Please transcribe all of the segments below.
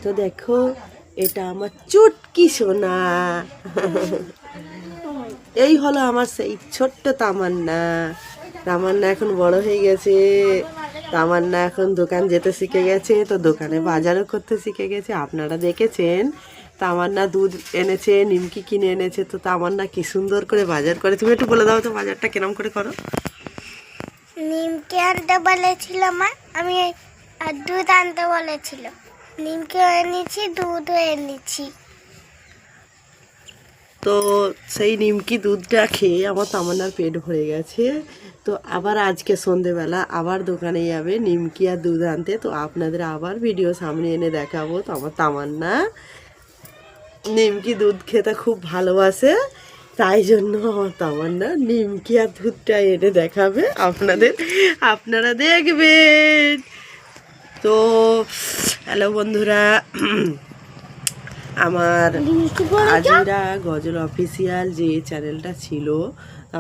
তো দেখো এটা আমার চুটকি সোনা। এই হলো আমার সেই ছোট্ট তামান্না। তামান্না এখন বড় হয়ে গেছে। তামান্না এখন দোকান যেতে শিখে গেছে, তো দোকানে বাজারও করতে শিখে গেছে। আপনারা দেখেছেন তামান্না দুধ এনেছে, নিমকি কিনে এনেছে। তো তামান্না কি সুন্দর করে বাজার করে। তুমি একটু বলে দাও তো বাজারটা কেরম করে করো। নিমকি আনতে বলেছিল মা, আমি আর দুধ আনতে বলেছিল। নিমকিও এনেছি, দুধও এনেছি। তো সেই নিমকি দুধটা খেয়ে আমার তামান্নার পেট ভরে গেছে। তো আবার আজকে সন্ধেবেলা আবার দোকানে যাবে নিমকি আর দুধ আনতে। তো আপনাদের আবার ভিডিও সামনে এনে দেখাবো। তো আমার তামান্না নিমকি দুধ খেতে খুব ভালোবাসে, তাই জন্য আমার তামান্না নিমকি আর দুধটা এনে দেখাবে আপনাদের, আপনারা দেখবেন। তো হ্যালো বন্ধুরা, আমার আজিরা গজল অফিসিয়াল যে চ্যানেলটা ছিল,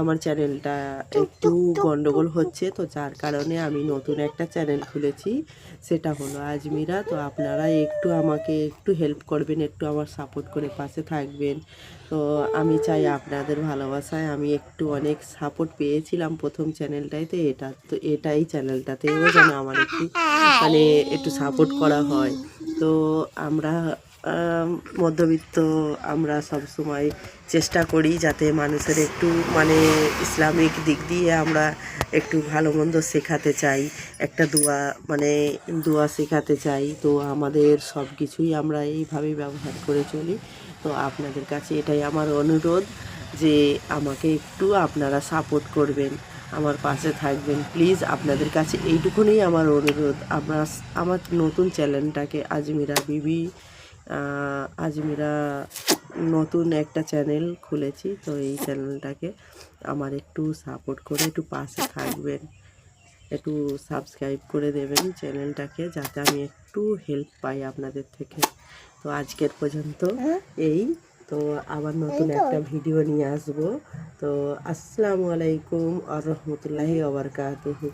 আমার চ্যানেলটা একটু গন্ডগোল হচ্ছে। তো যার কারণে আমি নতুন একটা চ্যানেল খুলেছি, সেটা হলো আজমিরা। তো আপনারা একটু আমাকে একটু হেল্প করবেন, একটু আমার সাপোর্ট করে পাশে থাকবেন। তো আমি চাই আপনাদের ভালোবাসায় আমি একটু অনেক সাপোর্ট পেয়েছিলাম প্রথম চ্যানেলটাইতে, এটাই চ্যানেলটাতেও যেন আমার একটু মানে একটু সাপোর্ট করা হয়। তো আমরা মধ্যবিত্ত, আমরা সব সময় চেষ্টা করি যাতে মানুষের একটু মানে ইসলামিক দিক দিয়ে আমরা একটু ভালো মন্দ শেখাতে চাই, একটা দোয়া শেখাতে চাই। তো আমাদের সব কিছুই আমরা এইভাবেই ব্যবহার করে চলি। তো আপনাদের কাছে এটাই আমার অনুরোধ যে আমাকে একটু আপনারা সাপোর্ট করবেন, আমার পাশে থাকবেন প্লিজ। আপনাদের কাছে এইটুকুনই আমার অনুরোধ। আমার নতুন চ্যানেলটাকে আজমিরা বিবি, আজমিরা নতুন একটা চ্যানেল খুলেছি। তো এই চ্যানেলটাকে আমার একটু সাপোর্ট করে একটু পাশে থাকবেন, একটু সাবস্ক্রাইব করে দেবেন চ্যানেলটাকে, যাতে আমি একটু হেল্প পাই আপনাদের থেকে। তো আজকের পর্যন্ত এই। তো আবার নতুন একটা ভিডিও নিয়ে আসবো। তো আসসালামু আলাইকুম আর রহমতুল্লাহি ওয়া বারাকাতুহু।